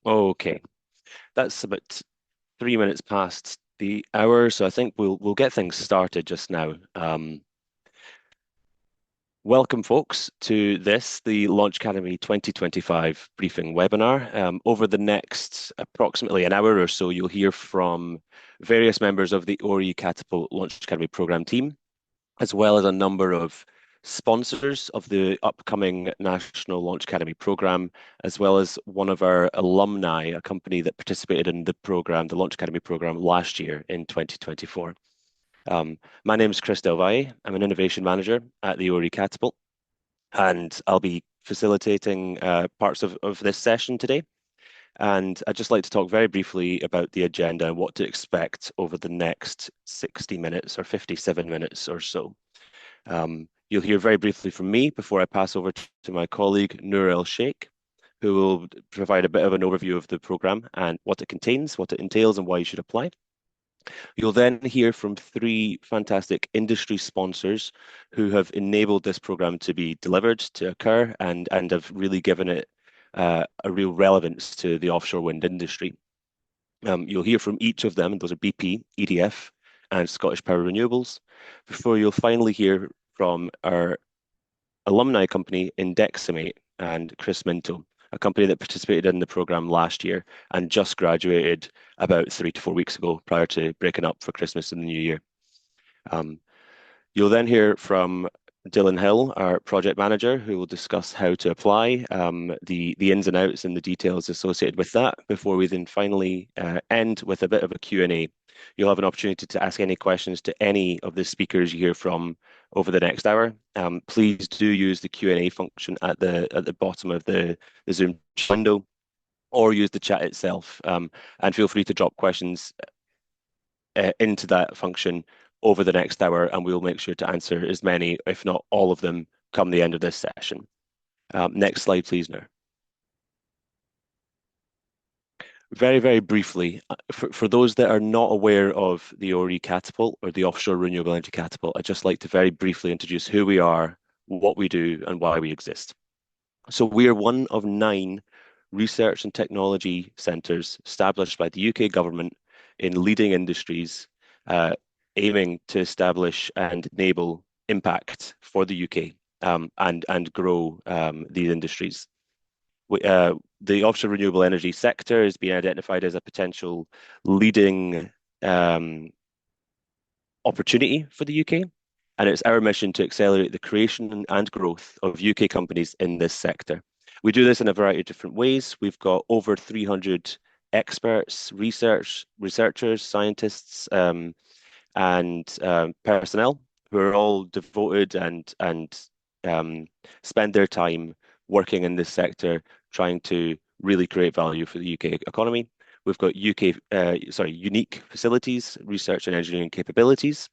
Okay, that's about 3 minutes past the hour, so I think we'll get things started just now. Welcome, folks, to the Launch Academy 2025 briefing webinar. Over the next approximately an hour or so, you'll hear from various members of the ORE Catapult Launch Academy program team, as well as a number of sponsors of the upcoming National Launch Academy program, as well as one of our alumni, a company that participated in the program, the Launch Academy program, last year in 2024. My name is Chris Del Valle. I'm an innovation manager at the ORE Catapult, and I'll be facilitating parts of this session today. And I'd just like to talk very briefly about the agenda and what to expect over the next 60 minutes or 57 minutes or so. You'll hear very briefly from me before I pass over to my colleague, Noor El Sheikh, who will provide a bit of an overview of the program and what it contains, what it entails, and why you should apply. You'll then hear from three fantastic industry sponsors who have enabled this program to be delivered, to occur, and have really given it a real relevance to the offshore wind industry. You'll hear from each of them, and those are BP, EDF, and Scottish Power Renewables, before you'll finally hear from our alumni company, Indeximate, and Chris Minto, a company that participated in the program last year and just graduated about 3 to 4 weeks ago prior to breaking up for Christmas and the New Year. Um, You'll then hear from Dylan Hill, our project manager, who will discuss how to apply, the ins and outs and the details associated with that before we then finally end with a bit of a Q&A. You'll have an opportunity to ask any questions to any of the speakers you hear from over the next hour. Please do use the Q&A function at the bottom of the Zoom window, or use the chat itself, and feel free to drop questions into that function over the next hour, and we'll make sure to answer as many, if not all of them, come the end of this session. Next slide, please, now. Very, very briefly, for those that are not aware of the ORE Catapult or the Offshore Renewable Energy Catapult, I'd just like to very briefly introduce who we are, what we do, and why we exist. So we are one of 9 research and technology centres established by the UK government in leading industries, aiming to establish and enable impact for the UK, and grow these industries. The offshore renewable energy sector has been identified as a potential leading opportunity for the UK, and it's our mission to accelerate the creation and growth of UK companies in this sector. We do this in a variety of different ways. We've got over 300 experts, researchers, scientists, and personnel who are all devoted and spend their time working in this sector, trying to really create value for the UK economy. We've got unique facilities, research and engineering capabilities,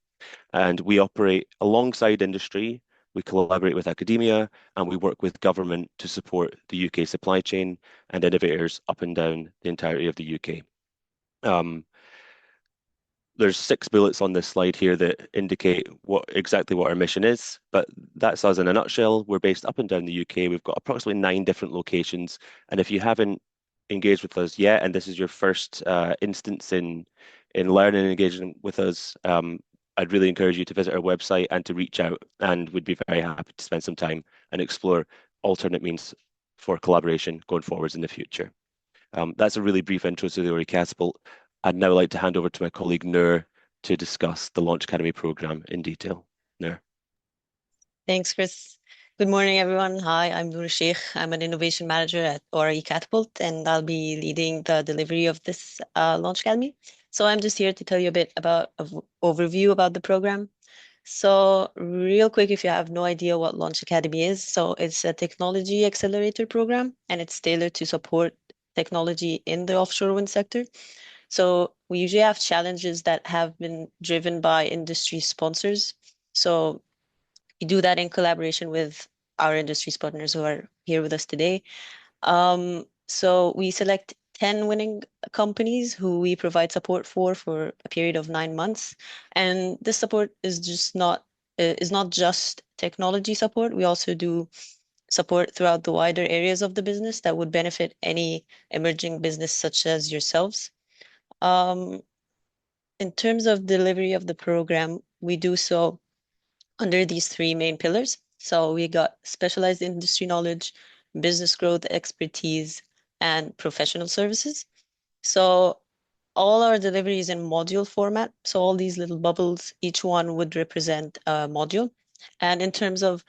and we operate alongside industry. We collaborate with academia, and we work with government to support the UK supply chain and innovators up and down the entirety of the UK. There's 6 bullets on this slide here that indicate exactly what our mission is, but that's us in a nutshell. We're based up and down the UK. We've got approximately 9 different locations, and if you haven't engaged with us yet, and this is your first instance in learning and engaging with us, I'd really encourage you to visit our website and to reach out, and we'd be very happy to spend some time and explore alternate means for collaboration going forwards in the future. That's a really brief intro to the ORE Catapult. I'd now like to hand over to my colleague Noor to discuss the Launch Academy program in detail. Noor. Thanks, Chris. Good morning, everyone. Hi, I'm Noor Sheikh. I'm an innovation manager at ORE Catapult, and I'll be leading the delivery of this Launch Academy. So I'm just here to tell you a bit about an overview about the program. So real quick, if you have no idea what Launch Academy is, so it's a technology accelerator program, and it's tailored to support technology in the offshore wind sector. So we usually have challenges that have been driven by industry sponsors. So we do that in collaboration with our industry partners who are here with us today. So we select 10 winning companies who we provide support for a period of 9 months. And this support is not just technology support. We also do support throughout the wider areas of the business that would benefit any emerging business such as yourselves. Um, in terms of delivery of the program, we do so under these three main pillars. So we got specialized industry knowledge, business growth expertise, and professional services. So all our delivery is in module format. So all these little bubbles, each one would represent a module. And in terms of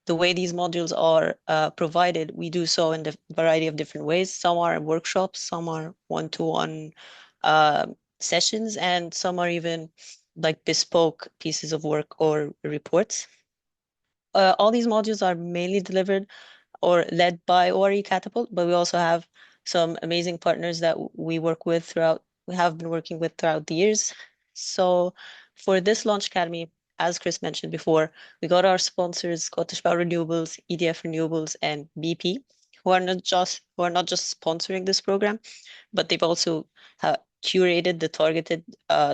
the way these modules are provided, we do so in a variety of different ways. Some are workshops, some are one-to-one uh, sessions, and some are even like bespoke pieces of work or reports. All these modules are mainly delivered or led by ORE Catapult, but we also have some amazing partners that we have been working with throughout the years. So for this Launch Academy, as Chris mentioned before, we got our sponsors, Scottish Power Renewables, EDF Renewables, and BP, who are not just sponsoring this program, but they've also curated the targeted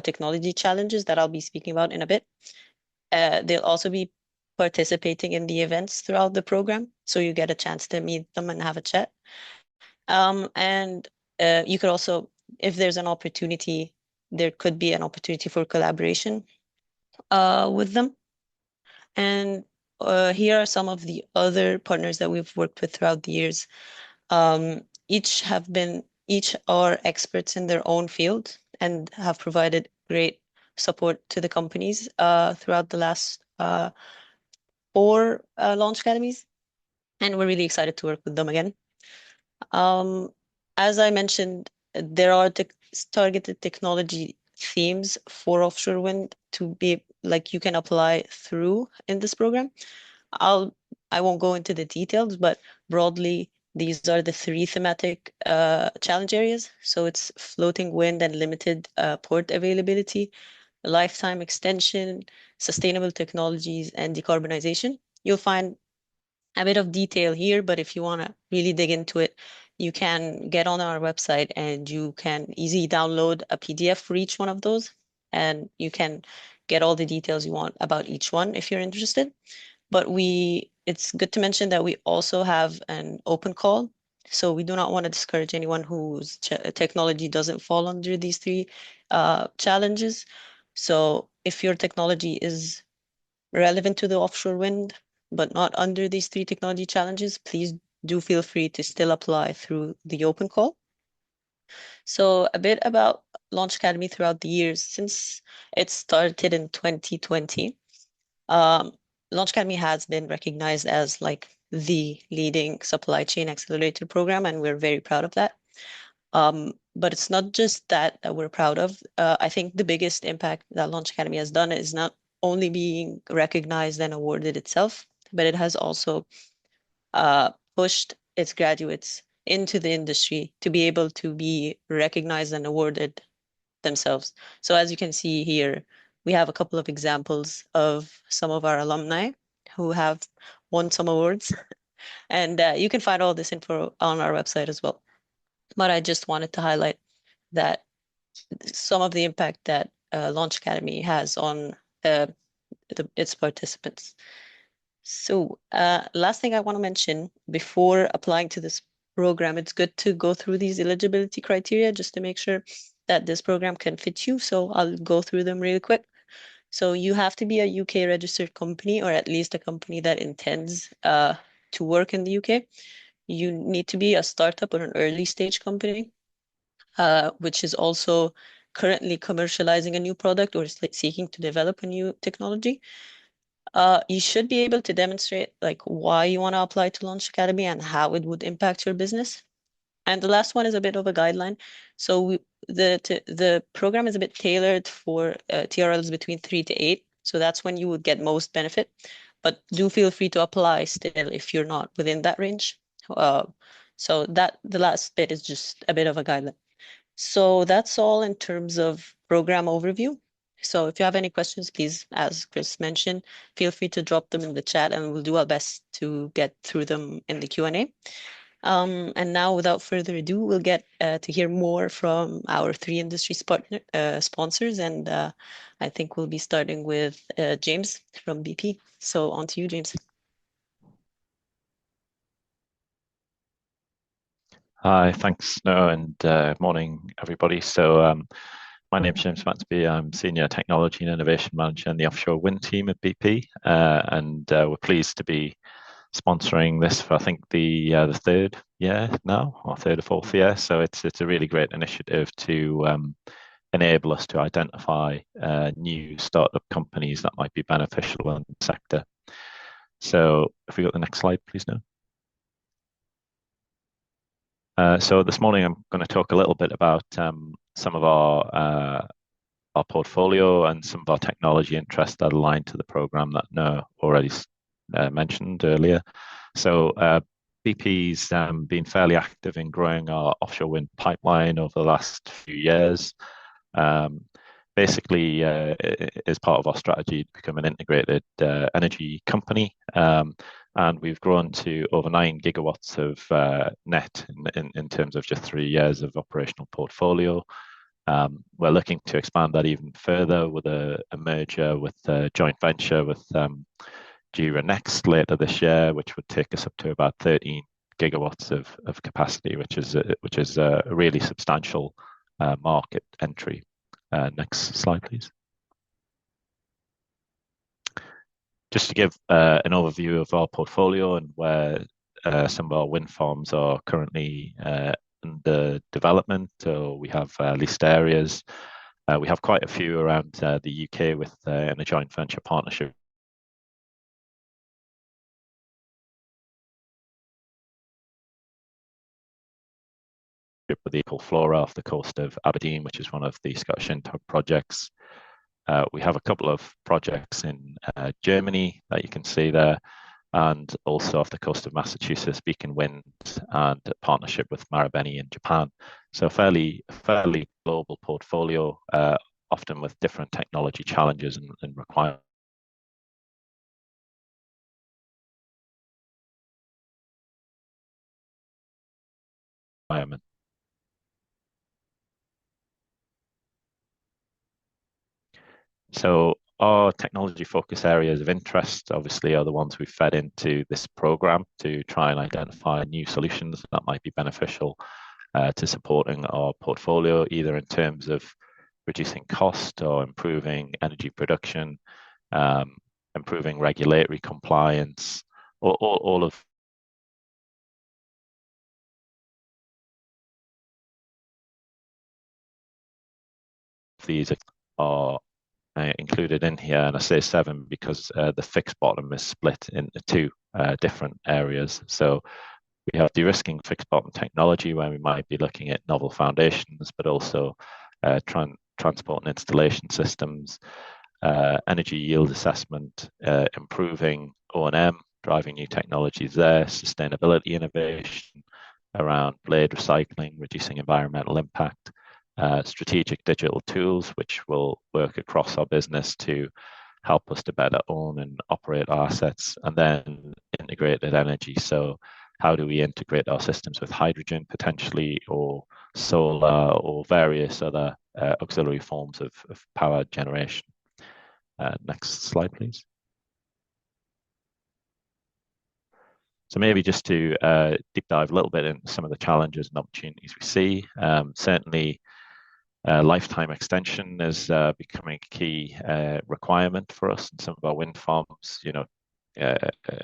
technology challenges that I'll be speaking about in a bit. They'll also be participating in the events throughout the program, so you get a chance to meet them and have a chat. And you could also, if there's an opportunity, there could be an opportunity for collaboration with them. And here are some of the other partners that we've worked with throughout the years. Each are experts in their own field and have provided great support to the companies throughout the last four launch academies, and we're really excited to work with them again. Um, as I mentioned, there are targeted technology themes for offshore wind to be like you can apply through in this program. I'll I won't go into the details, but broadly, these are the three thematic challenge areas. So it's floating wind and limited port availability, lifetime extension, sustainable technologies, and decarbonization. You'll find a bit of detail here, but if you want to really dig into it, you can get on our website and you can easily download a PDF for each one of those, and you can get all the details you want about each one if you're interested. But it's good to mention that we also have an open call. So we do not want to discourage anyone whose technology doesn't fall under these three challenges. So if your technology is relevant to the offshore wind, but not under these three technology challenges, please do feel free to still apply through the open call. So a bit about Launch Academy throughout the years. Since it started in 2020, um, Launch Academy has been recognized as like the leading supply chain accelerator program, and we're very proud of that. But it's not just that we're proud of. I think the biggest impact that Launch Academy has done is not only being recognized and awarded itself, but it has also pushed its graduates into the industry to be able to be recognized and awarded themselves. So as you can see here, we have a couple of examples of some of our alumni who have won some awards, and you can find all this info on our website as well. But I just wanted to highlight that some of the impact that Launch Academy has on uh, its participants. So, last thing I want to mention before applying to this program, it's good to go through these eligibility criteria just to make sure that this program can fit you. So I'll go through them really quick. So you have to be a UK registered company or at least a company that intends to work in the UK. You need to be a startup or an early stage company, which is also currently commercializing a new product or seeking to develop a new technology. You should be able to demonstrate like why you want to apply to Launch Academy and how it would impact your business. And the last one is a bit of a guideline. So the program is a bit tailored for TRLs between 3 to 8. So that's when you would get most benefit. But do feel free to apply still if you're not within that range. Uh, so that the last bit is just a bit of a guideline. So that's all in terms of program overview. So if you have any questions, please, as Chris mentioned, feel free to drop them in the chat and we'll do our best to get through them in the Q&A. And now, without further ado, we'll get to hear more from our three industry sponsors. And I think we'll be starting with James from BP. So on to you, James. Hi, thanks, Noah, and morning, everybody. My name's James Matsby. I'm Senior Technology and Innovation Manager in the offshore wind team at BP, and we're pleased to be sponsoring this for I think the third year now, or third or fourth year. So it's a really great initiative to enable us to identify new startup companies that might be beneficial in the sector. So if we got the next slide, please, Noah. So this morning I'm going to talk a little bit about some of our portfolio and some of our technology interests that align to the program that Noah already mentioned earlier. BP's been fairly active in growing our offshore wind pipeline over the last few years. Basically, as part of our strategy to become an integrated energy company. And we've grown to over 9 gigawatts of net in terms of just 3 years of operational portfolio. We're looking to expand that even further with a merger with a joint venture with JERA Next later this year, which would take us up to about 13 gigawatts of capacity, which is a really substantial market entry. Next slide, please. Just to give an overview of our portfolio and where some of our wind farms are currently under development, or we have leased areas. We have quite a few around the UK with in a joint venture partnership with the Flora off the coast of Aberdeen, which is one of the Scottish Intug projects. We have a couple of projects in Germany that you can see there, and also off the coast of Massachusetts, Beacon Wind, and a partnership with Marubeni in Japan. So fairly global portfolio, often with different technology challenges and requirements. So our technology focus areas of interest, obviously, are the ones we've fed into this program to try and identify new solutions that might be beneficial to supporting our portfolio, either in terms of reducing cost or improving energy production, improving regulatory compliance, all of these are included in here, and I say 7 because the fixed bottom is split into 2 different areas. So we have de-risking fixed bottom technology, where we might be looking at novel foundations, but also transport and installation systems, energy yield assessment, improving O&M, driving new technologies there, sustainability innovation around blade recycling, reducing environmental impact, strategic digital tools, which will work across our business to help us to better own and operate our assets, and then integrated energy. So how do we integrate our systems with hydrogen potentially, or solar, or various other auxiliary forms of power generation? Next slide, please. So maybe just to deep dive a little bit into some of the challenges and opportunities we see. Certainly, lifetime extension is becoming a key requirement for us in some of our wind farms.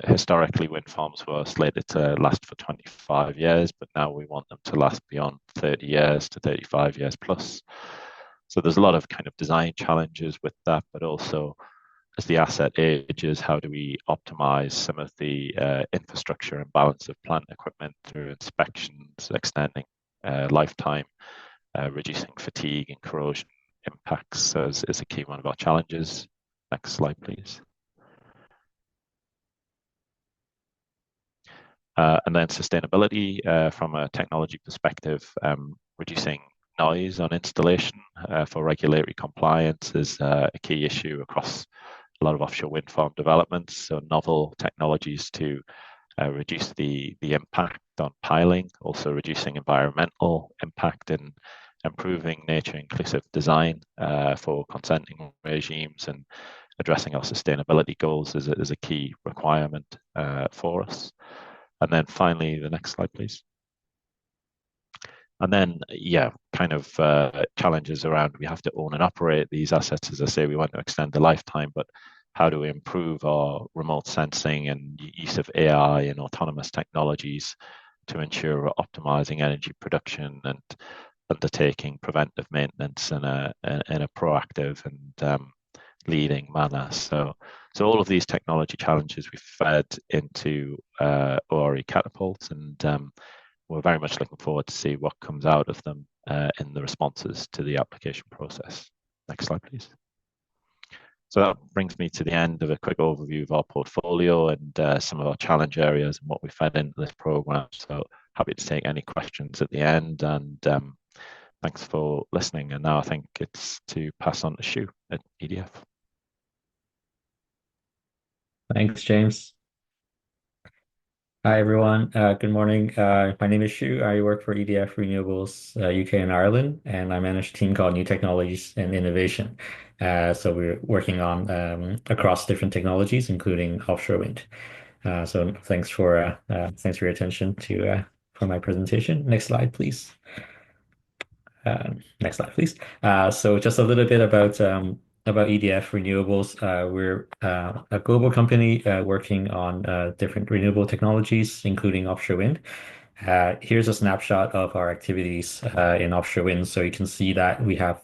Historically, wind farms were slated to last for 25 years, but now we want them to last beyond 30 years to 35 years plus. So there's a lot of kind of design challenges with that, but also as the asset ages, how do we optimize some of the infrastructure and balance of plant equipment through inspections, extending lifetime, reducing fatigue and corrosion impacts is a key one of our challenges. Next slide, please. And then sustainability from a technology perspective, reducing noise on installation for regulatory compliance is a key issue across a lot of offshore wind farm developments. So novel technologies to reduce the impact on piling, also reducing environmental impact and improving nature inclusive design for consenting regimes, and addressing our sustainability goals is a key requirement for us. And then finally, the next slide, please. And then, yeah, kind of challenges around we have to own and operate these assets. As I say, we want to extend the lifetime, but how do we improve our remote sensing and use of AI and autonomous technologies to ensure we're optimizing energy production and undertaking preventive maintenance in a proactive and leading manner. So all of these technology challenges we fed into ORE Catapult, and we're very much looking forward to see what comes out of them in the responses to the application process. Next slide, please. So that brings me to the end of a quick overview of our portfolio and some of our challenge areas and what we fed into this program. So happy to take any questions at the end, and thanks for listening. And now I think it's to pass on to Shu at EDF. Thanks, James. Hi, everyone. Good morning. My name is Shu. I work for EDF Renewables UK and Ireland, and I manage a team called New Technologies and Innovation. So we're working on across different technologies, including offshore wind. So thanks for your attention for my presentation. Next slide, please. Next slide, please. So just a little bit about EDF Renewables. We're a global company working on different renewable technologies, including offshore wind. Here's a snapshot of our activities in offshore wind. So you can see that we have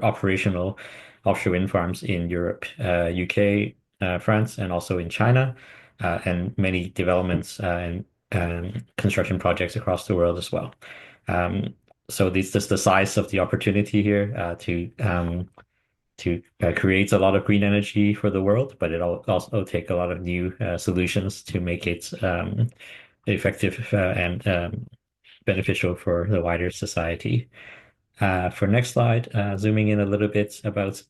operational offshore wind farms in Europe, UK, France, and also in China, and many developments and construction projects across the world as well. So this is the size of the opportunity here to create a lot of green energy for the world, but it'll also take a lot of new solutions to make it effective and beneficial for the wider society. For next slide, zooming in a little bit about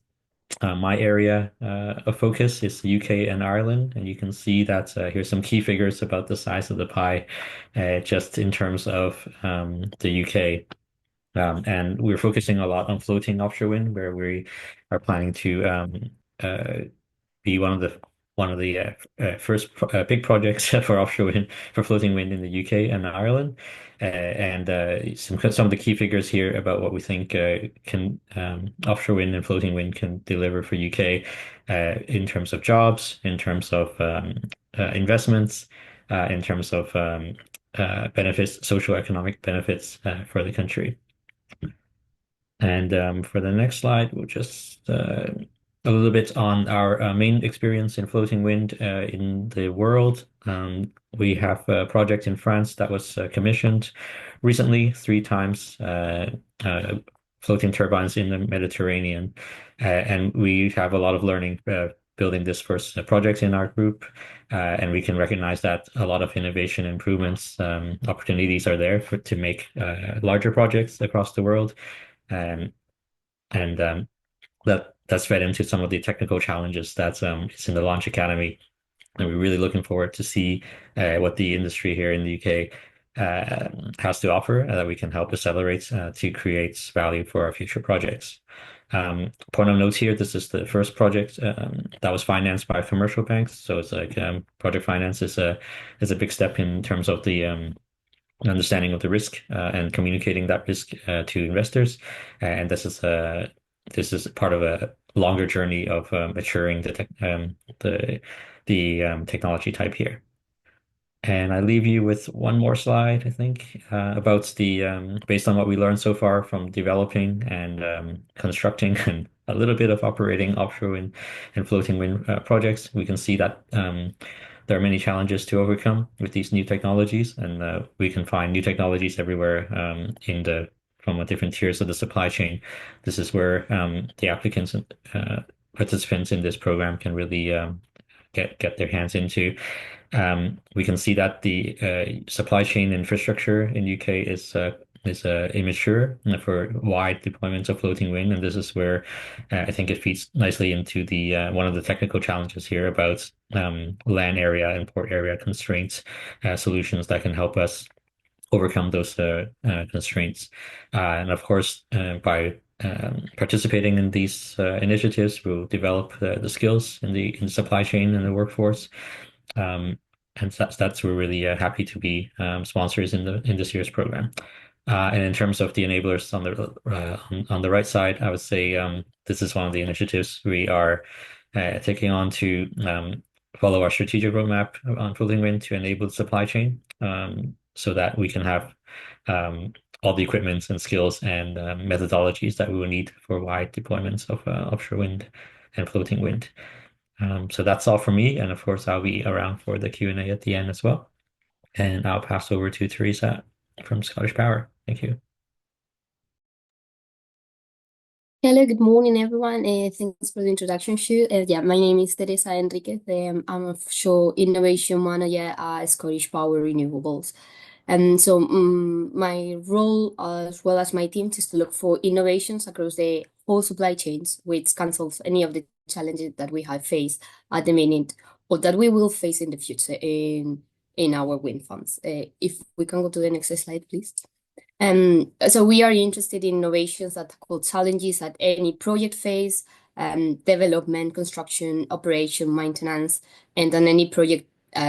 my area of focus is the UK and Ireland, and you can see that here's some key figures about the size of the pie, just in terms of the UK. And we're focusing a lot on floating offshore wind, where we are planning to be one of the first big projects for offshore wind, for floating wind in the UK and Ireland. And some of the key figures here about what we think can offshore wind and floating wind can deliver for UK in terms of jobs, in terms of investments, in terms of benefits, social economic benefits for the country. And for the next slide, we'll just a little bit on our main experience in floating wind in the world. We have a project in France that was commissioned recently 3 times, floating turbines in the Mediterranean. And we have a lot of learning building this first project in our group. And we can recognize that a lot of innovation improvements, opportunities are there to make larger projects across the world. And that's fed into some of the technical challenges that's in the Launch Academy, and we're really looking forward to see what the industry here in the UK has to offer that we can help accelerate to create value for our future projects. Point of note here, this is the first project that was financed by commercial banks, so it's like project finance is a big step in terms of the understanding of the risk and communicating that risk to investors. And this is part of a longer journey of maturing the technology type here. And I leave you with one more slide, I think, about based on what we learned so far from developing and constructing and a little bit of operating offshore wind and floating wind projects. We can see that there are many challenges to overcome with these new technologies, and we can find new technologies everywhere from the different tiers of the supply chain. This is where the applicants and participants in this program can really get their hands into. We can see that the supply chain infrastructure in UK is immature for wide deployments of floating wind, and this is where I think it feeds nicely into the one of the technical challenges here about land area and port area constraints, solutions that can help us overcome those constraints. And of course, by participating in these initiatives, we'll develop the skills in the supply chain and the workforce. And we're really happy to be sponsors in this year's program. And in terms of the enablers on the right side, I would say this is one of the initiatives we are taking on to follow our strategic roadmap on floating wind to enable the supply chain, so that we can have all the equipments and skills and methodologies that we will need for wide deployments of offshore wind and floating wind. So that's all for me, and of course I'll be around for the Q&A at the end as well. And I'll pass over to Teresa from Scottish Power. Thank you. Hello, good morning, everyone. Thanks for the introduction, Shu. Yeah, my name is Teresa Enriquez. I'm Offshore Innovation Manager at Scottish Power Renewables. And so my role, as well as my team, is to look for innovations across the whole supply chains, which can solve any of the challenges that we have faced at the minute or that we will face in the future in our wind farms. If we can go to the next slide, please. So we are interested in innovations that tackle challenges at any project phase, development, construction, operation, maintenance, and on any project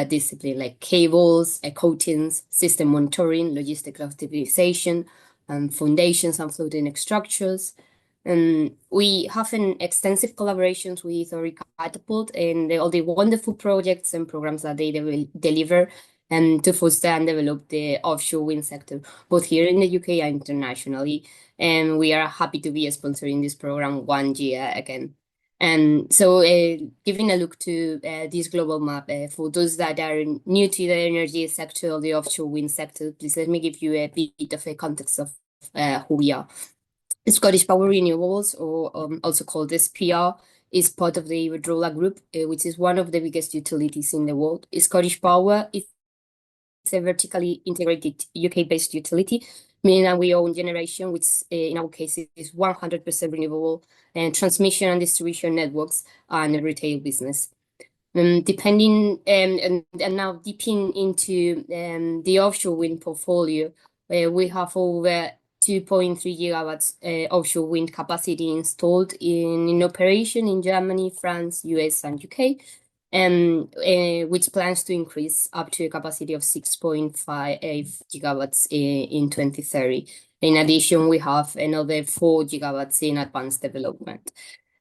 discipline like cables, coatings, system monitoring, logistic optimization, foundations and floating structures. We have an extensive collaborations with ORE Catapult and all the wonderful projects and programs that they deliver to foster and develop the offshore wind sector, both here in the UK and internationally. And we are happy to be sponsoring this program one year again. And so giving a look to this global map, for those that are new to the energy sector or the offshore wind sector, please let me give you a bit of a context of who we are. Scottish Power Renewables, or also called SPR, is part of the Iberdrola Group, which is one of the biggest utilities in the world. Scottish Power is a vertically integrated UK-based utility, meaning that we own generation, which in our case is 100% renewable, and transmission and distribution networks, and a retail business. Depending and now dipping into the offshore wind portfolio, we have over 2.3 gigawatts offshore wind capacity installed in operation in Germany, France, US, and UK, which plans to increase up to a capacity of 6.5 gigawatts in 2030. In addition, we have another 4 gigawatts in advanced development.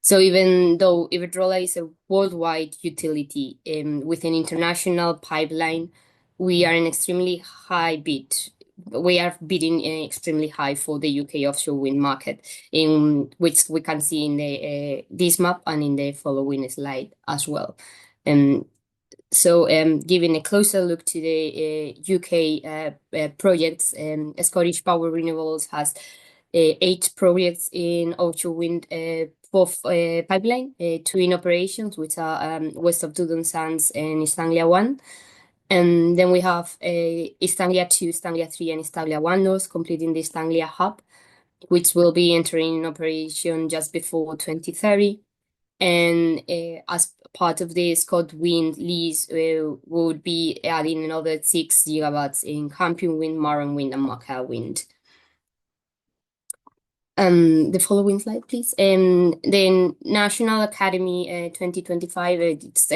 So even though Iberdrola is a worldwide utility with an international pipeline, we are an extremely high bid. We are bidding extremely high for the UK offshore wind market, in which we can see in this map and in the following slide as well. So giving a closer look to the UK projects, Scottish Power Renewables has 8 projects in offshore wind pipeline, 2 in operations, which are west of Dudon Sands and East Anglia 1. And then we have East Anglia 2, East Anglia 3, and East Anglia 1 North, completing the East Anglia hub, which will be entering operation just before 2030. And as part of the ScotWind lease, we would be adding another 6 gigawatts in Campion Wind, Marron Wind, and Marker Wind. The following slide, please. The National Academy 2025, it's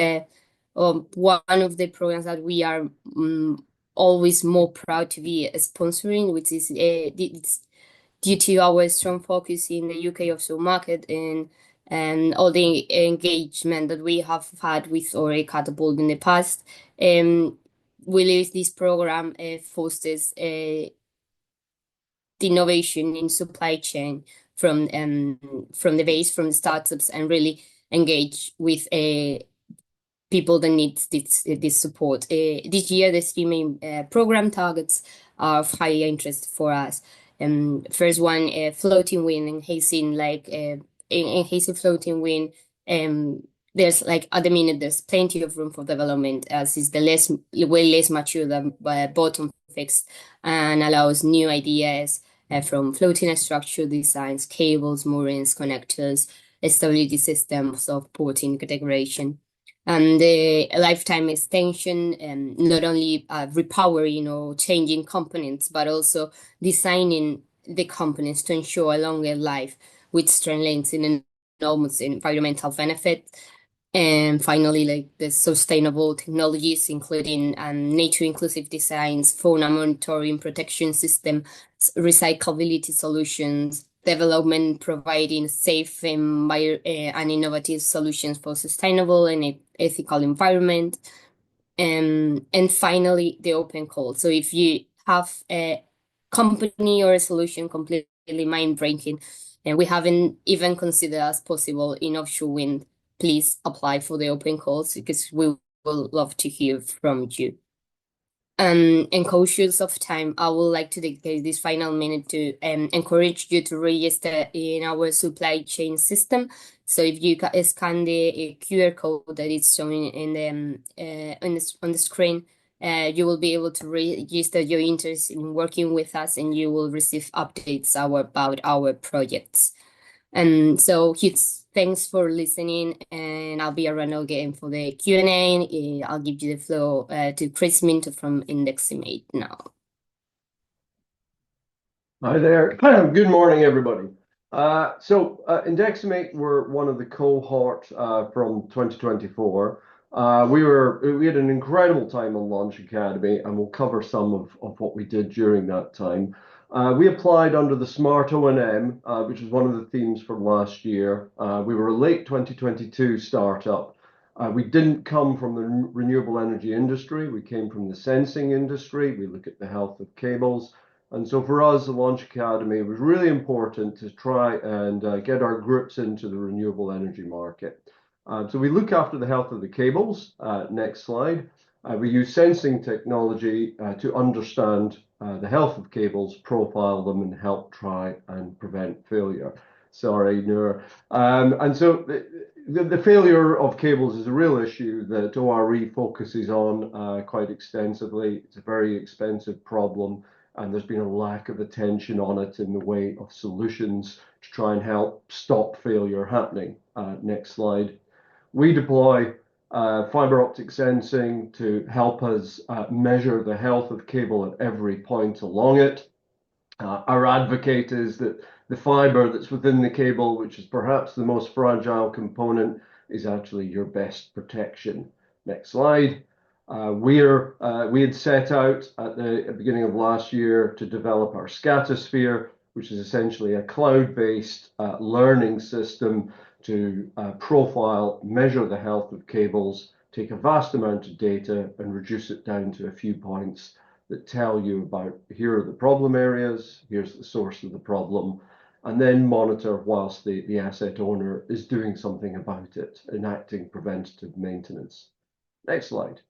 one of the programs that we are always more proud to be sponsoring, which is it's due to our strong focus in the UK offshore market and all the engagement that we have had with ORE Catapult in the past. We believe this program fosters the innovation in supply chain from the base, from the startups, and really engage with people that need this support. This year, the 3 main program targets are of high interest for us. First one, floating wind, enhancing enhancing floating wind. There's at the minute there's plenty of room for development, as is way less mature than bottom fixed, and allows new ideas from floating structure designs, cables, moorings, connectors, stability systems, supporting integration. And the lifetime extension, not only repowering or changing components, but also designing the components to ensure a longer life with strengths in enormous environmental benefit. And finally, like the sustainable technologies, including nature-inclusive designs, fauna monitoring, protection system, recyclability solutions, development providing safe and innovative solutions for sustainable and ethical environment. And finally, the open call. So if you have a company or a solution completely mind-breaking, and we haven't even considered as possible in offshore wind, please apply for the open calls because we will love to hear from you. And cautious of time, I would like to dedicate this final minute to encourage you to register in our supply chain system. So if you scan the QR code that is showing in on the screen, you will be able to register your interest in working with us, and you will receive updates about our projects. And so thanks for listening, and I'll be around again for the Q&A. I'll give you the floor to Chris Minto from Indeximate now. Hi there. Good morning, everybody. Indeximate were one of the cohort from 2024. We had an incredible time on Launch Academy, and we'll cover some of what we did during that time. We applied under the Smart O&M, which was one of the themes from last year. We were a late 2022 startup. We didn't come from the renewable energy industry. We came from the sensing industry. We look at the health of cables. And so for us, the Launch Academy was really important to try and get our grips into the renewable energy market. So we look after the health of the cables. Next slide. We use sensing technology to understand the health of cables, profile them, and help try and prevent failure. Sorry, Noor. And so the failure of cables is a real issue that ORE focuses on quite extensively. It's a very expensive problem, and there's been a lack of attention on it in the way of solutions to try and help stop failure happening. Next slide. We deploy fiber optic sensing to help us measure the health of cable at every point along it. Our advocate is that the fiber that's within the cable, which is perhaps the most fragile component, is actually your best protection. Next slide. We had set out at the beginning of last year to develop our Scatosphere, which is essentially a cloud-based learning system to profile, measure the health of cables, take a vast amount of data and reduce it down to a few points that tell you about here are the problem areas, here's the source of the problem, and then monitor whilst the asset owner is doing something about it, enacting preventative maintenance. Next slide.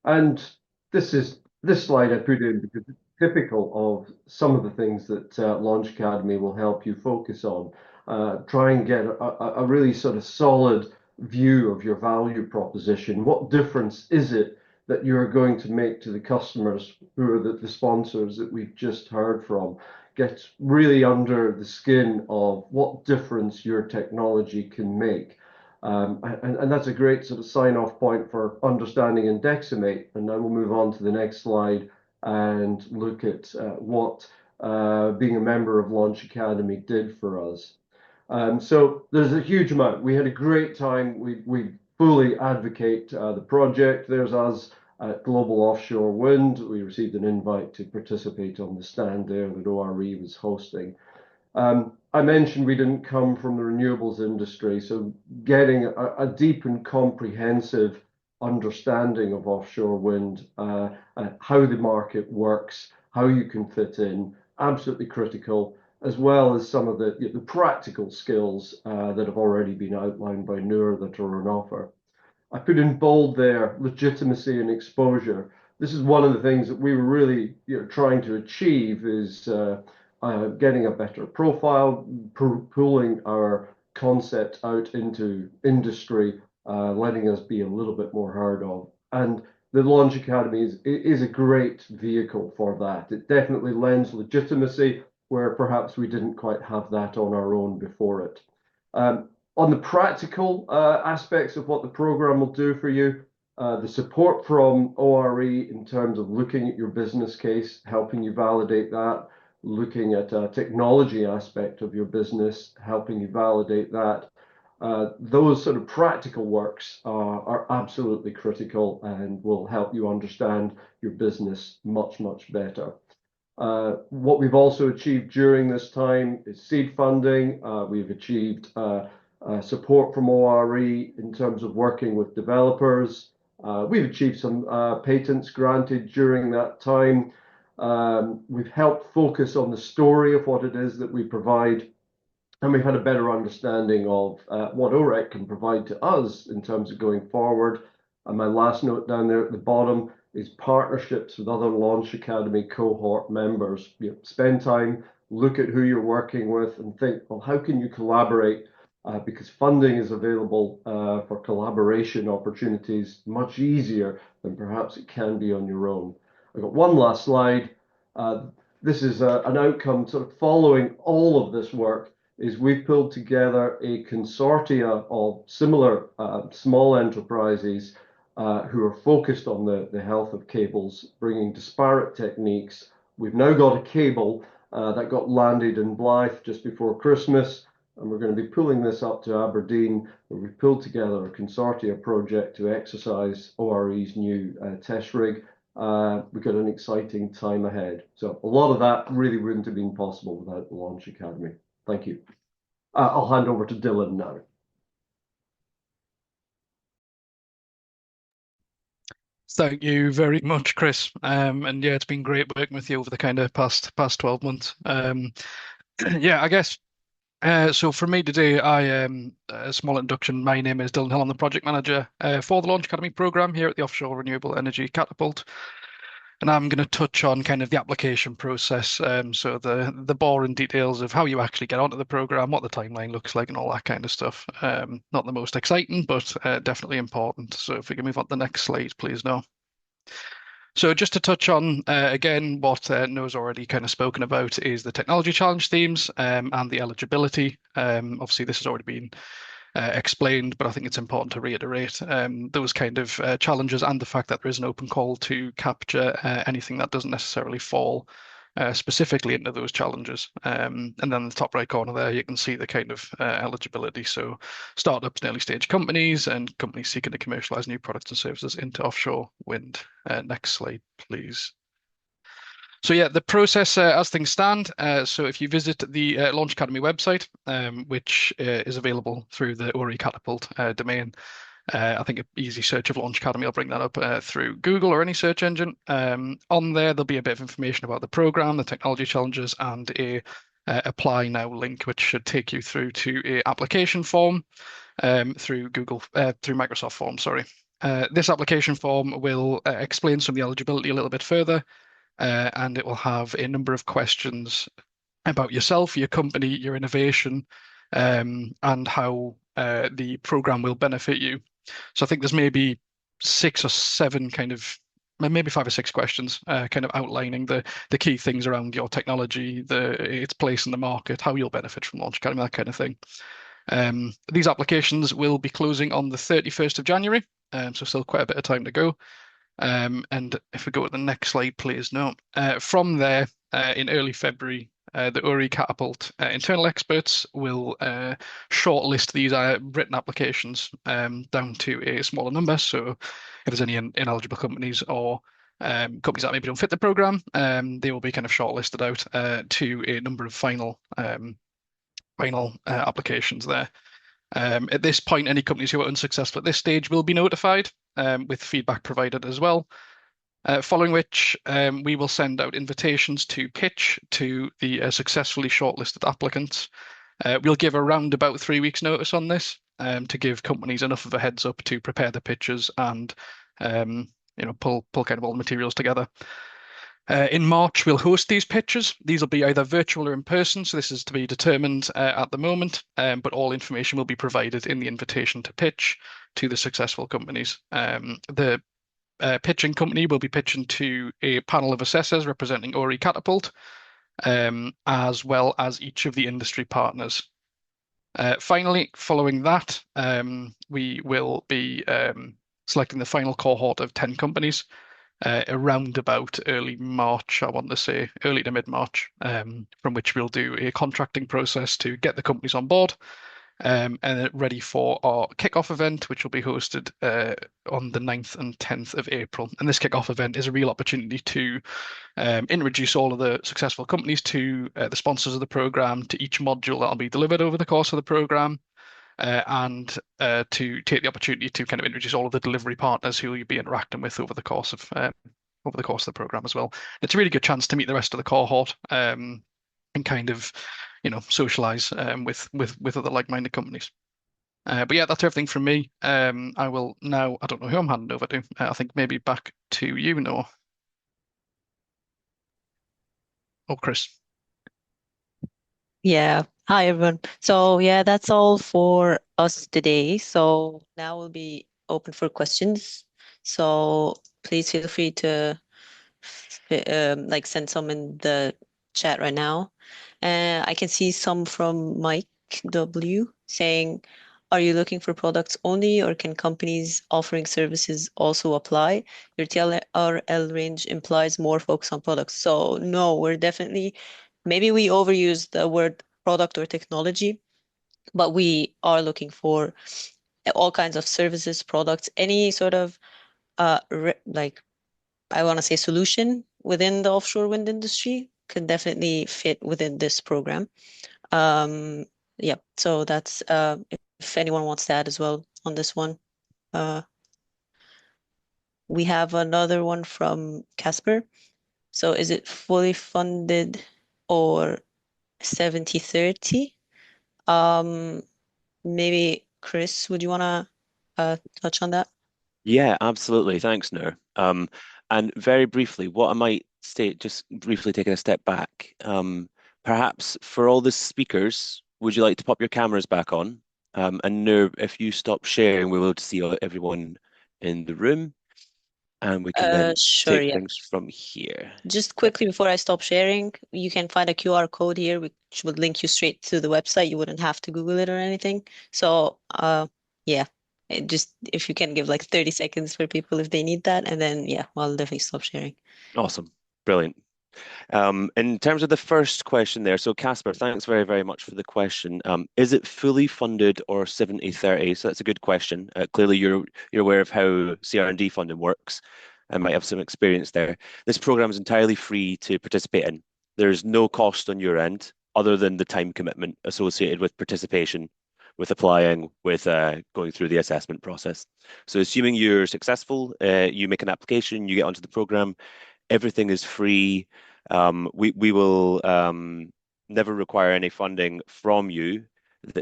And this slide I put in because it's typical of some of the things that Launch Academy will help you focus on. Try and get a really sort of solid view of your value proposition. What difference is it that you're going to make to the customers who are the sponsors that we've just heard from? Get really under the skin of what difference your technology can make. And that's a great sort of sign-off point for understanding Indeximate. And now we'll move on to the next slide and look at what being a member of Launch Academy did for us. So there's a huge amount. We had a great time. We fully advocate the project. There's us at Global Offshore Wind. We received an invite to participate on the stand there that ORE was hosting. I mentioned we didn't come from the renewables industry, so getting a deep and comprehensive understanding of offshore wind, how the market works, how you can fit in, absolutely critical, as well as some of the practical skills that have already been outlined by Noor that are on offer. I put in bold there, legitimacy and exposure. This is one of the things that we were really trying to achieve is getting a better profile, pulling our concept out into industry, letting us be a little bit more heard of. And the Launch Academy is a great vehicle for that. It definitely lends legitimacy where perhaps we didn't quite have that on our own before it. On the practical aspects of what the program will do for you, the support from ORE in terms of looking at your business case, helping you validate that, looking at a technology aspect of your business, helping you validate that. Those sort of practical works are absolutely critical and will help you understand your business much, much better. What we've also achieved during this time is seed funding. We've achieved support from ORE in terms of working with developers. We've achieved some patents granted during that time. We've helped focus on the story of what it is that we provide, and we've had a better understanding of what OREC can provide to us in terms of going forward. And my last note down there at the bottom is partnerships with other Launch Academy cohort members. Spend time, look at who you're working with, and think, well, how can you collaborate? Because funding is available for collaboration opportunities much easier than perhaps it can be on your own. I've got one last slide. This is an outcome sort of following all of this work. Is we've pulled together a consortia of similar small enterprises who are focused on the health of cables, bringing disparate techniques. We've now got a cable that got landed in Blyth just before Christmas, and we're going to be pulling this up to Aberdeen, where we've pulled together a consortia project to exercise ORE's new test rig. We've got an exciting time ahead. So a lot of that really wouldn't have been possible without the Launch Academy. Thank you. I'll hand over to Dylan now. Thank you very much, Chris. And yeah, it's been great working with you over the kind of past 12 months. Yeah, I guess. So for me today, a small introduction. My name is Dylan Hill. I'm the project manager for the Launch Academy program here at the Offshore Renewable Energy Catapult. And I'm going to touch on kind of the application process, so the boring details of how you actually get onto the program, what the timeline looks like, and all that kind of stuff. Not the most exciting, but definitely important. So if we can move on to the next slide, please, Noah. So just to touch on, again, what Noah's already kind of spoken about is the technology challenge themes and the eligibility. Obviously, this has already been explained, but I think it's important to reiterate those kind of challenges and the fact that there is an open call to capture anything that doesn't necessarily fall specifically into those challenges. And then in the top right corner there, you can see the kind of eligibility. So startups and early stage companies and companies seeking to commercialize new products and services into offshore wind. Next slide, please. So yeah, the process as things stand. So if you visit the Launch Academy website, which is available through the ORE Catapult domain, I think an easy search of Launch Academy will bring that up through Google or any search engine. On there, there'll be a bit of information about the program, the technology challenges, and a apply now link, which should take you through to a application form through Microsoft Forms. Sorry. This application form will explain some of the eligibility a little bit further. And it will have a number of questions about yourself, your company, your innovation, and how the program will benefit you. So I think there's maybe 6 or 7 kind of, maybe 5 or 6 questions kind of outlining the key things around your technology, its place in the market, how you'll benefit from Launch Academy, that kind of thing. These applications will be closing on the 31st of January, so still quite a bit of time to go. And if we go to the next slide, please. No. From there, in early February, the ORE Catapult internal experts will shortlist these written applications down to a smaller number. So if there's any ineligible companies or companies that maybe don't fit the program, they will be kind of shortlisted out to a number of final applications there. At this point, any companies who are unsuccessful at this stage will be notified with feedback provided as well. Following which, we will send out invitations to pitch to the successfully shortlisted applicants. We'll give around about 3 weeks notice on this to give companies enough of a heads up to prepare the pitches and pull kind of all the materials together. In March, we'll host these pitches. These will be either virtual or in person, so this is to be determined at the moment, but all information will be provided in the invitation to pitch to the successful companies. The pitching company will be pitching to a panel of assessors representing ORE Catapult, as well as each of the industry partners. Finally, following that, we will be selecting the final cohort of 10 companies around about early March, I want to say early to mid-March, from which we'll do a contracting process to get the companies on board. and ready for our kickoff event, which will be hosted on the 9th and 10th of April. And this kickoff event is a real opportunity to introduce all of the successful companies to the sponsors of the program, to each module that'll be delivered over the course of the program, and to take the opportunity to kind of introduce all of the delivery partners who you'll be interacting with over the course of the program as well. It's a really good chance to meet the rest of the cohort and kind of, socialize with other like-minded companies. But yeah, that's everything from me. I will now, I don't know who I'm handing over to. I think maybe back to you, Noah. Or Chris. Yeah. Hi, everyone. So yeah, that's all for us today. So now we'll be open for questions. So please feel free to send some in the chat right now. I can see some from Mike W saying, are you looking for products only, or can companies offering services also apply? Your TRL range implies more focus on products. So no, we're definitely, maybe we overuse the word product or technology, but we are looking for all kinds of services, products, any sort of I want to say solution within the offshore wind industry could definitely fit within this program. Yeah, so that's if anyone wants to add as well on this one. We have another one from Casper. So is it fully funded or 70-30? Maybe Chris, would you want to touch on that? Yeah, absolutely. Thanks, Noor. And very briefly, what I might state, just briefly taking a step back, perhaps for all the speakers, would you like to pop your cameras back on? And Noor, if you stop sharing, we'll be able to see everyone in the room, and we can then Sure, take yeah. things from here. Just quickly before I stop sharing, you can find a QR code here, which would link you straight to the website. You wouldn't have to Google it or anything. So, yeah, just if you can give like 30 seconds for people if they need that, and then yeah, I'll definitely stop sharing. Awesome. Brilliant. In terms of the first question there, so Casper, thanks very, very much for the question. Is it fully funded or 70-30? So that's a good question. Clearly, you're aware of how CR&D funding works and might have some experience there. This program is entirely free to participate in. There's no cost on your end other than the time commitment associated with participation, with applying, with going through the assessment process. So assuming you're successful, you make an application, you get onto the program, everything is free. We will never require any funding from you.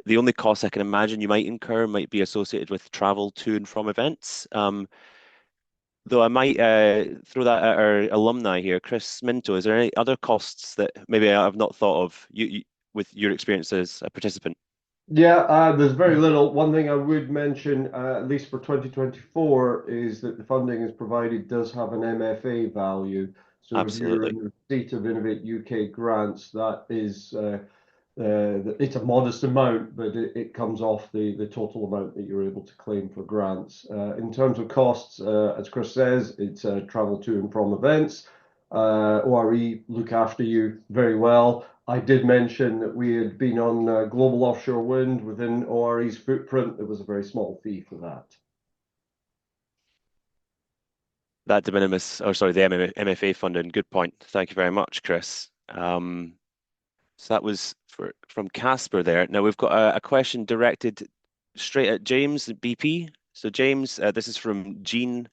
The only costs I can imagine you might incur might be associated with travel to and from events. Though I might throw that at our alumni here, Chris Minto. Is there any other costs that maybe I've not thought of with your experience as a participant? Yeah, there's very little. One thing I would mention, at least for 2024, is that the funding is provided does have an MFA value. So if you're Absolutely. in the receipt of Innovate UK grants, that is it's a modest amount, but it comes off the total amount that you're able to claim for grants. In terms of costs, as Chris says, it's travel to and from events. ORE look after you very well. I did mention that we had been on Global Offshore Wind within ORE's footprint. There was a very small fee for that. That de minimis, or sorry, the MFA funding. Good point. Thank you very much, Chris. So that was from Casper there. Now we've got a question directed straight at James at BP. So James, this is from Jean.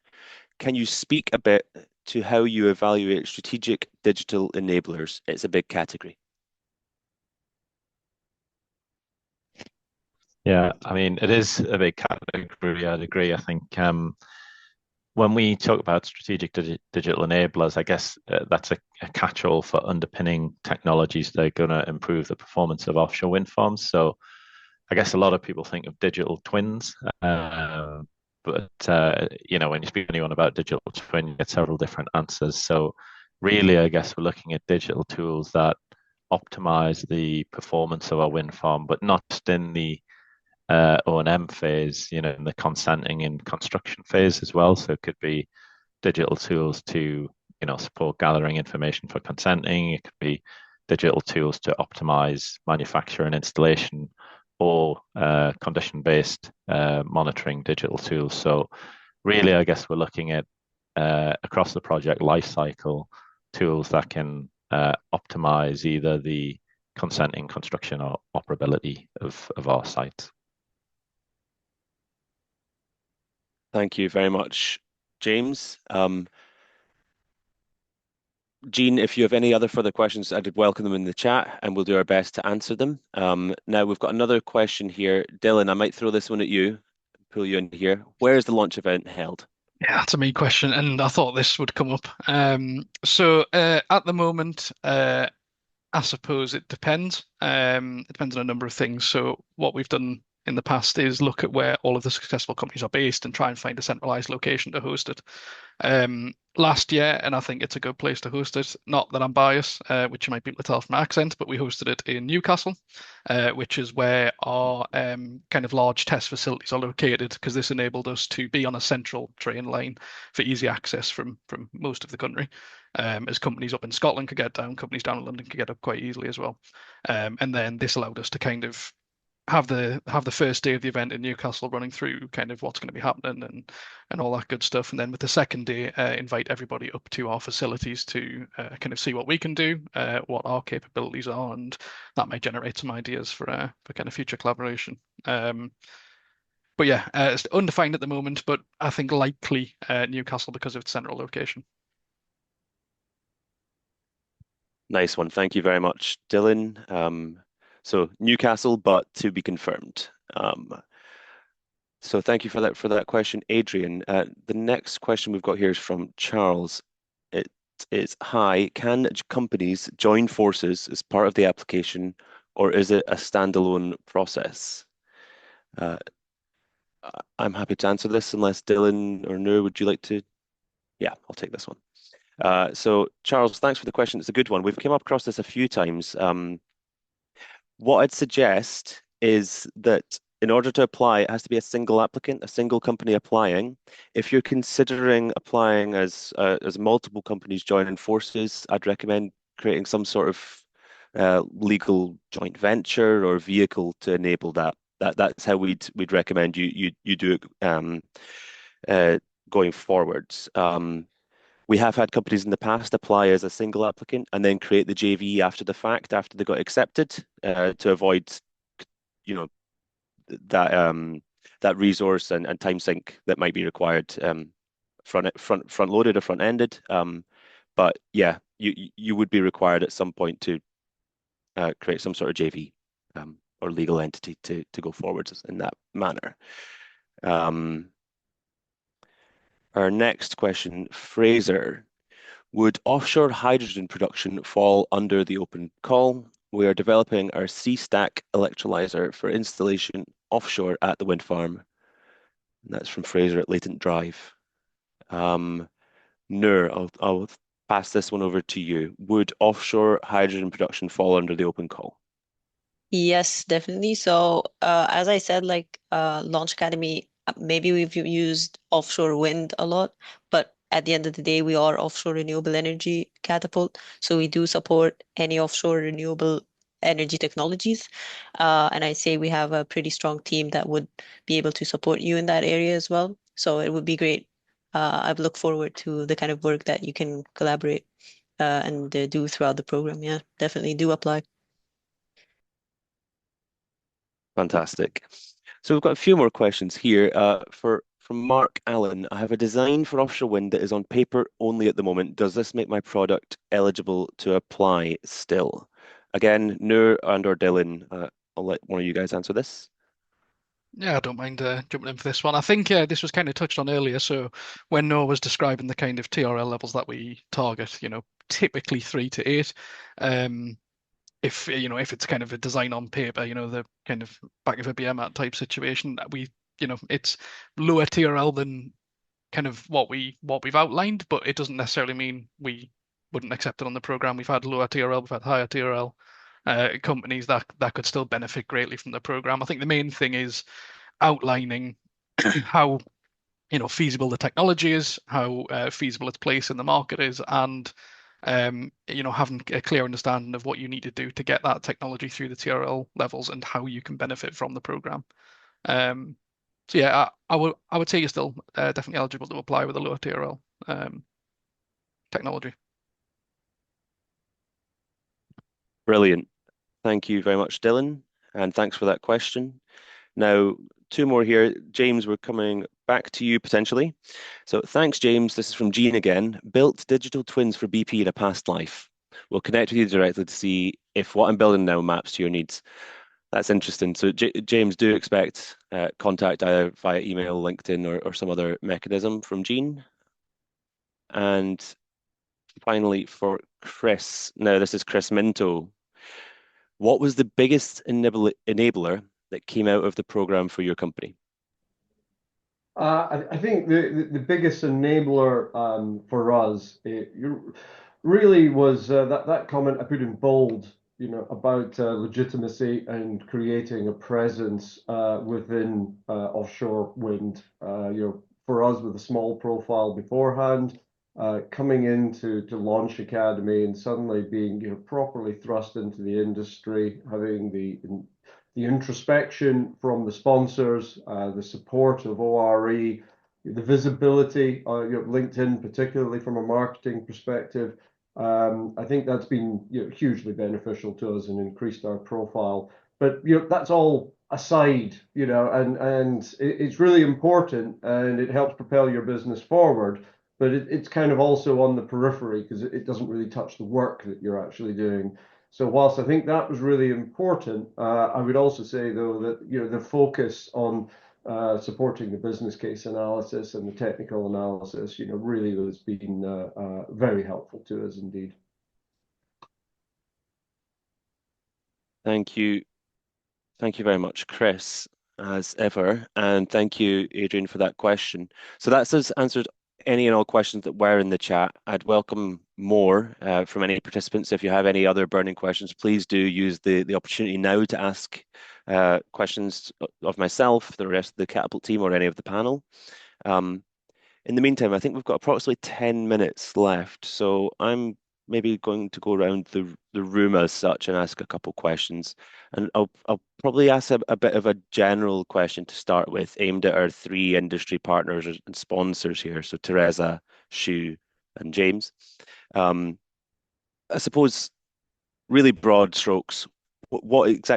Can you speak a bit to how you evaluate strategic digital enablers? It's a big category. Yeah, I mean, it is a big category. I'd agree. I think when we talk about strategic digital enablers, I guess that's a catch-all for underpinning technologies that are going to improve the performance of offshore wind farms. So I guess a lot of people think of digital twins, but when you speak to anyone about digital twin, you get several different answers. So really, I guess we're looking at digital tools that optimize the performance of our wind farm, but not in the O&M phase, in the consenting and construction phase as well. So it could be digital tools to, support gathering information for consenting. It could be digital tools to optimize manufacture and installation or condition-based monitoring digital tools. So really, I guess we're looking at across the project lifecycle tools that can optimize either the consenting, construction, or operability of our sites. Thank you very much, James. Jean, if you have any other further questions, I'd welcome them in the chat and we'll do our best to answer them. Now we've got another question here. Dylan, I might throw this one at you, pull you in here. Where is the launch event held? Yeah, that's a me question, and I thought this would come up. At the moment, I suppose it depends. It depends on a number of things. So what we've done in the past is look at where all of the successful companies are based and try and find a centralized location to host it. Last year, and I think it's a good place to host it. Not that I'm biased, which you might be able to tell from my accent, but we hosted it in Newcastle, which is where our kind of large test facilities are located, because this enabled us to be on a central train line for easy access from most of the country. As companies up in Scotland could get down, companies down in London could get up quite easily as well. And then this allowed us to kind of have the first day of the event in Newcastle running through kind of what's going to be happening and all that good stuff. And then with the second day, invite everybody up to our facilities to kind of see what we can do, what our capabilities are, and that might generate some ideas for kind of future collaboration. But yeah, it's undefined at the moment, but I think likely Newcastle because of its central location. Nice one. Thank you very much, Dylan. So Newcastle, but to be confirmed. So thank you for that question, Adrian. The next question we've got here is from Charles. It is, hi, can companies join forces as part of the application, or is it a standalone process? I'm happy to answer this unless Dylan or Noor, would you like to? Yeah, I'll take this one. So Charles, thanks for the question. It's a good one. We've come across this a few times. What I'd suggest is that in order to apply, it has to be a single applicant, a single company applying. If you're considering applying as multiple companies joining forces, I'd recommend creating some sort of legal joint venture or vehicle to enable that. That's how we'd recommend you do it going forwards. We have had companies in the past apply as a single applicant and then create the JV after the fact, after they got accepted, to avoid, that resource and time sink that might be required, front loaded or front ended. But yeah, you would be required at some point to create some sort of JV or legal entity to go forwards in that manner. Our next question, Fraser. Would offshore hydrogen production fall under the open call? We are developing our C-Stack electrolyzer for installation offshore at the wind farm. And that's from Fraser at Latent Drive. Noor, I'll pass this one over to you. Would offshore hydrogen production fall under the open call? Yes, definitely. So as I said, like Launch Academy, maybe we've used offshore wind a lot, but at the end of the day, we are offshore renewable energy catapult. So we do support any offshore renewable energy technologies. And I say we have a pretty strong team that would be able to support you in that area as well. So it would be great. I look forward to the kind of work that you can collaborate and do throughout the program. Yeah, definitely do apply. Fantastic. So we've got a few more questions here. From Mark Allen, I have a design for offshore wind that is on paper only at the moment. Does this make my product eligible to apply still? Again, Noor and/or Dylan, I'll let one of you guys answer this. Yeah, I don't mind jumping in for this one. I think this was kind of touched on earlier. So when Noor was describing the kind of TRL levels that we target, typically 3 to 8. If it's kind of a design on paper, the kind of back of a BMAT type situation, it's lower TRL than kind of what we've outlined, but it doesn't necessarily mean we wouldn't accept it on the program. We've had lower TRL, we've had higher TRL companies that could still benefit greatly from the program. I think the main thing is outlining how feasible the technology is, how feasible its place in the market is, and having a clear understanding of what you need to do to get that technology through the TRL levels and how you can benefit from the program. So yeah, I would say you're still definitely eligible to apply with a lower TRL technology. Brilliant. Thank you very much, Dylan, and thanks for that question. Now, two more here. James, we're coming back to you potentially. So thanks, James. This is from Jean again. Built digital twins for BP in a past life. We'll connect with you directly to see if what I'm building now maps to your needs. That's interesting. So James, do expect contact either via email, LinkedIn, or some other mechanism from Jean. And finally, for Chris. Now, this is Chris Minto. What was the biggest enabler that came out of the program for your company? I think the biggest enabler for us really was that comment I put in bold, about legitimacy and creating a presence within offshore wind. For us with a small profile beforehand, coming into Launch Academy and suddenly being properly thrust into the industry, having the introspection from the sponsors, the support of ORE, the visibility, LinkedIn, particularly from a marketing perspective. I think that's been hugely beneficial to us and increased our profile. But that's all aside, and it's really important and it helps propel your business forward. But it's kind of also on the periphery because it doesn't really touch the work that you're actually doing. So whilst I think that was really important, I would also say, though, that the focus on supporting the business case analysis and the technical analysis, really has been very helpful to us indeed. Thank you. Thank you very much, Chris, as ever. And thank you, Adrian, for that question. So that's us answered any and all questions that were in the chat. I'd welcome more from any participants. If you have any other burning questions, please do use the opportunity now to ask questions of myself, the rest of the Catapult team, or any of the panel. In the meantime, I think we've got approximately 10 minutes left. So I'm maybe going to go around the room as such and ask a couple questions. And I'll probably ask a bit of a general question to start with, aimed at our three industry partners and sponsors here. So Teresa, Shu, and James. I suppose really broad strokes, what's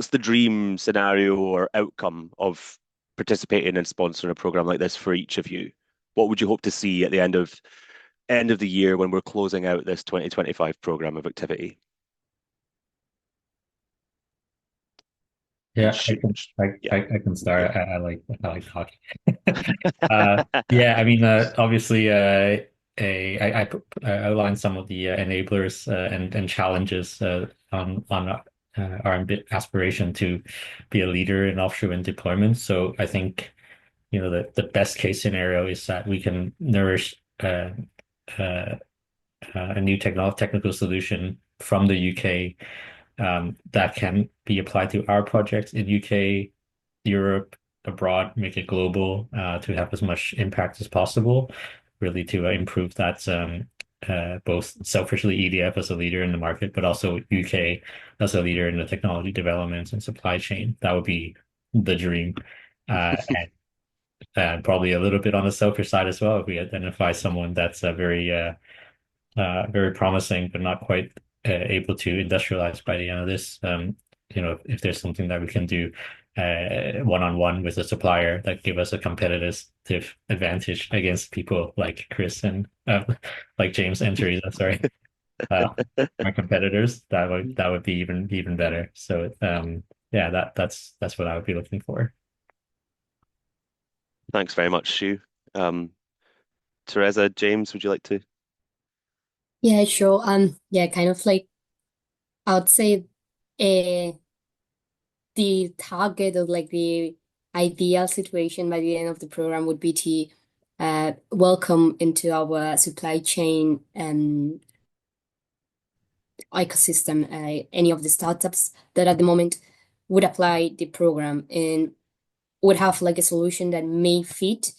the dream scenario or outcome of participating and sponsoring a program like this for each of you? What would you hope to see at the end of the year when we're closing out this 2025 program of activity? Yeah, I can start. Yeah. I like talking. Yeah, I mean, obviously, I outlined some of the enablers and challenges on our aspiration to be a leader in offshore wind deployment. So I think the best case scenario is that we can nourish a new technical solution from the UK that can be applied to our projects in UK, Europe, abroad, make it global to have as much impact as possible, really to improve that both selfishly EDF as a leader in the market, but also UK as a leader in the technology developments and supply chain. That would be the dream. And probably a little bit on the selfish side as well, if we identify someone that's very promising, but not quite able to industrialize by the end of this. If there's something that we can do one-on-one with a supplier that give us a competitive advantage against people like Chris and like James and Teresa, sorry, my competitors, that would be even better. So yeah, that's what I would be looking for. Thanks very much, Shu. Teresa, James, would you like to? Yeah, sure. Yeah, kind of like I would say the target of like the ideal situation by the end of the program would be to welcome into our supply chain ecosystem any of the startups that at the moment would apply the program and would have like a solution that may fit,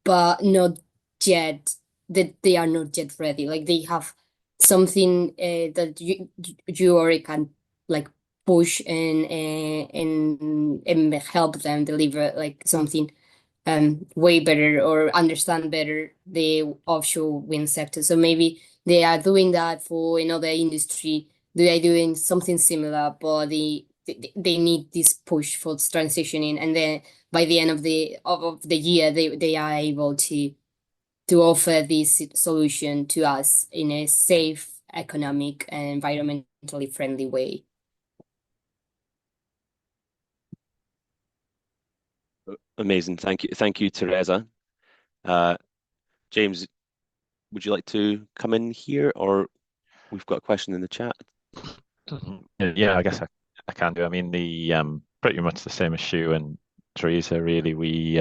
but not yet that they are not yet ready. Like they have something that you already can like push and help them deliver like something way better or understand better the offshore wind sector. So maybe they are doing that for another industry. They are doing something similar, but they need this push for transitioning, and then by the end of the year, they are able to offer this solution to us in a safe, economic, and environmentally friendly way. Amazing. Thank you, Teresa. James, would you like to come in here, or we've got a question in the chat? Yeah, I guess I can do. I mean, the pretty much the same as Shu and Teresa. Really, we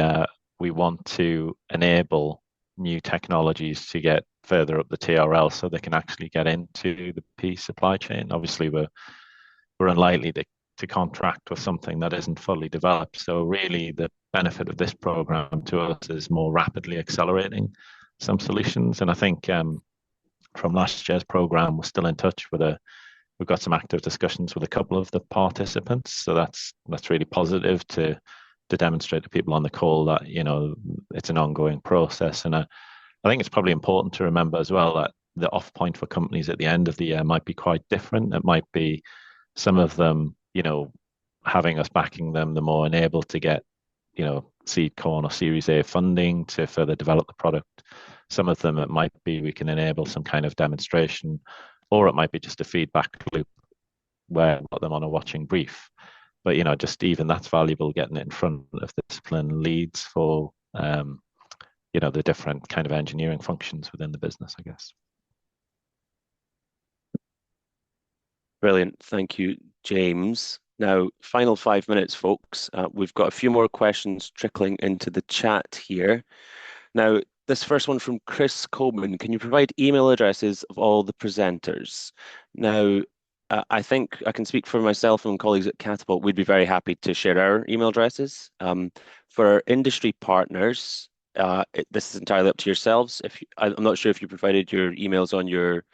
want to enable new technologies to get further up the TRL, so they can actually get into the P supply chain. Obviously, we're unlikely to contract with something that isn't fully developed. So really, the benefit of this program to us is more rapidly accelerating some solutions. And I think from last year's program, we're still in touch with we've got some active discussions with a couple of the participants. So that's really positive to demonstrate to people on the call that, it's an ongoing process. And I think it's probably important to remember as well that the off point for companies at the end of the year might be quite different. It might be some of them, having us backing them, the more enabled to get, seed corn or Series A funding to further develop the product. Some of them, it might be we can enable some kind of demonstration, or it might be just a feedback loop where we put them on a watching brief. But, just even that's valuable, getting it in front of the discipline leads for, the different kind of engineering functions within the business, I guess. Brilliant. Thank you, James. Now, final 5 minutes, folks. We've got a few more questions trickling into the chat here. Now, this first one from Chris Coleman. Can you provide email addresses of all the presenters? Now, I think I can speak for myself and colleagues at Catapult. We'd be very happy to share our email addresses. For our industry partners, this is entirely up to yourselves. I'm not sure if you provided your emails on your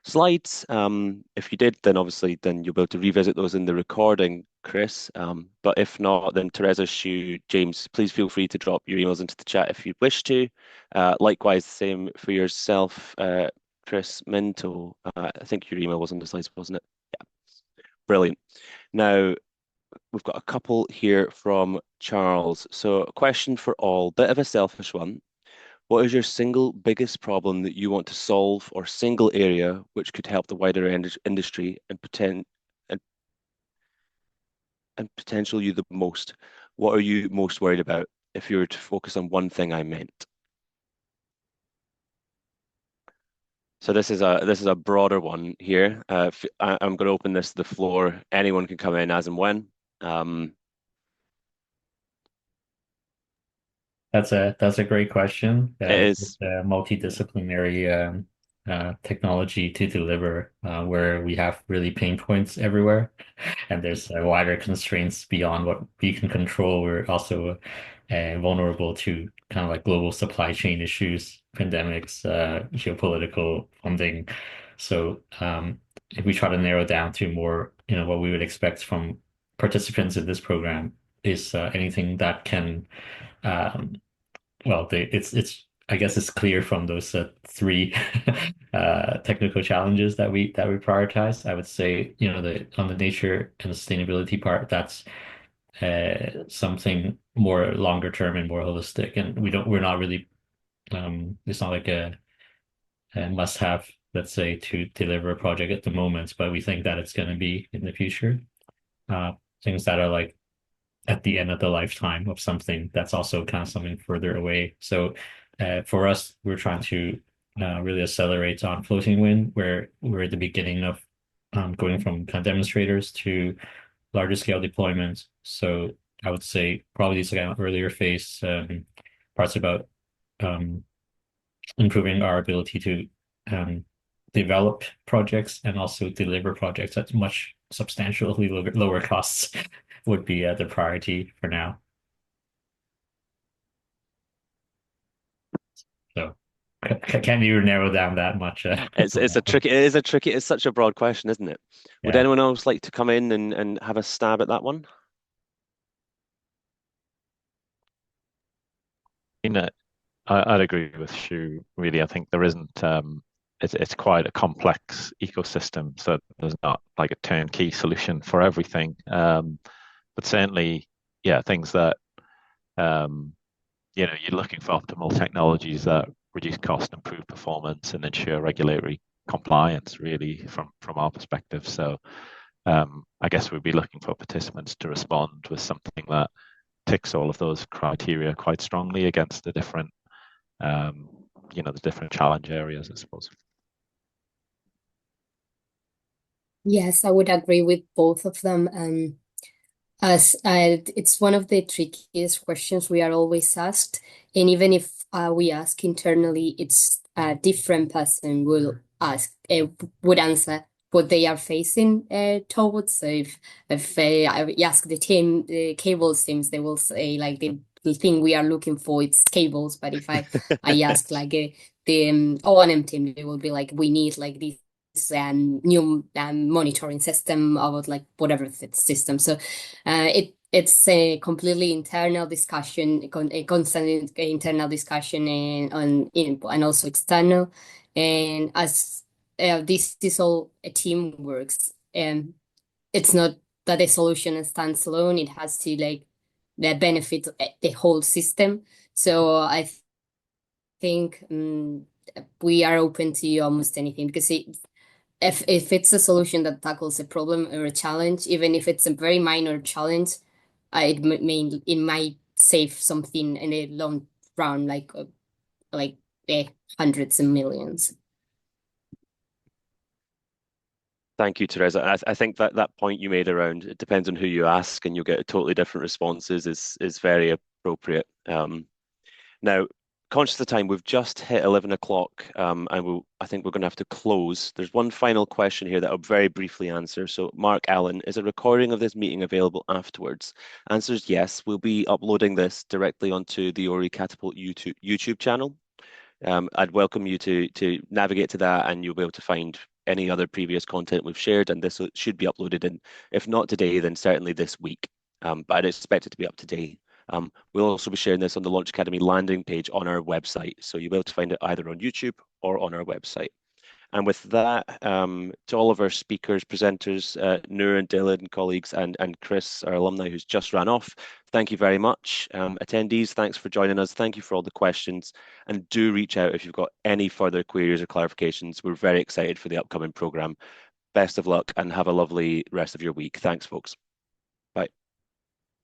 slides. If you did, then obviously you'll be able to revisit those in the recording, Chris. But if not, then Teresa, Shu, James, please feel free to drop your emails into the chat if you wish to. Likewise, the same for yourself, Chris Minto. I think your email was on the slides, wasn't it? Yeah. Brilliant. Now, we've got a couple here from Charles. So a question for all, bit of a selfish one. What is your single biggest problem that you want to solve, or single area which could help the wider industry and potential you the most? What are you most worried about if you were to focus on one thing I meant? So this is a broader one here. I'm going to open this to the floor. Anyone can come in as and when. That's a great question. It is. It's a multidisciplinary technology to deliver where we have really pain points everywhere, and there's wider constraints beyond what we can control. We're also vulnerable to kind of like global supply chain issues, pandemics, geopolitical funding. So if we try to narrow down to more, what we would expect from participants in this program is anything that can I guess it's clear from those three technical challenges that we prioritize. I would say, on the nature and sustainability part, that's something more longer term and more holistic. And we're not really it's not like a must have, let's say, to deliver a project at the moment, but we think that it's going to be in the future. Things that are like at the end of the lifetime of something, that's also kind of something further away. So for us, we're trying to really accelerate on floating wind, where we're at the beginning of going from kind of demonstrators to larger scale deployments. So I would say probably these kind of earlier phase parts about improving our ability to develop projects and also deliver projects at much substantially lower costs would be the priority for now. So Can you narrow down that much? It's it's such a broad question, isn't it? Would Yeah. anyone else like to come in and have a stab at that one? You know, I'd agree with Shu. Really, I think there isn't. It's quite a complex ecosystem, so there's not like a turnkey solution for everything. But certainly, yeah, things that you're looking for optimal technologies that reduce cost, improve performance, and ensure regulatory compliance. Really, from our perspective, so I guess we'd be looking for participants to respond with something that ticks all of those criteria quite strongly against the different the different challenge areas, I suppose. Yes, I would agree with both of them. As it's one of the trickiest questions we are always asked, and even if we ask internally, it's a different person will would answer what they are facing towards. So if I ask the cables teams, they will say like the thing we are looking for it's cables. But if I ask like the O&M team, they will be like we need like this new monitoring system or like whatever system. So it's a completely internal discussion, a constant internal discussion, and also external. And as this is all a team works, it's not that a solution stands alone. It has to like benefit the whole system. So I think we are open to almost anything because if it's a solution that tackles a problem or a challenge, even if it's a very minor challenge, it might save something in a long run, like hundreds of millions. Thank you, Teresa. I think that point you made around it depends on who you ask, and you'll get totally different responses is very appropriate. Now, conscious of the time, we've just hit 11 o'clock, and I think we're going to have to close. There's one final question here that I'll very briefly answer. So, Mark Allen, is a recording of this meeting available afterwards? Answer's yes. We'll be uploading this directly onto the Ori Catapult YouTube channel. I'd welcome you to navigate to that, and you'll be able to find any other previous content we've shared, and this should be uploaded in, if not today, then certainly this week. But I'd expect it to be up to date. We'll also be sharing this on the Launch Academy landing page on our website, so you'll be able to find it either on YouTube or on our website. And with that, to all of our speakers, presenters, Noor and Dylan, colleagues, and Chris, our alumni who's just ran off, thank you very much. Attendees, thanks for joining us. Thank you for all the questions. And do reach out if you've got any further queries or clarifications. We're very excited for the upcoming programme. Best of luck and have a lovely rest of your week. Thanks, folks.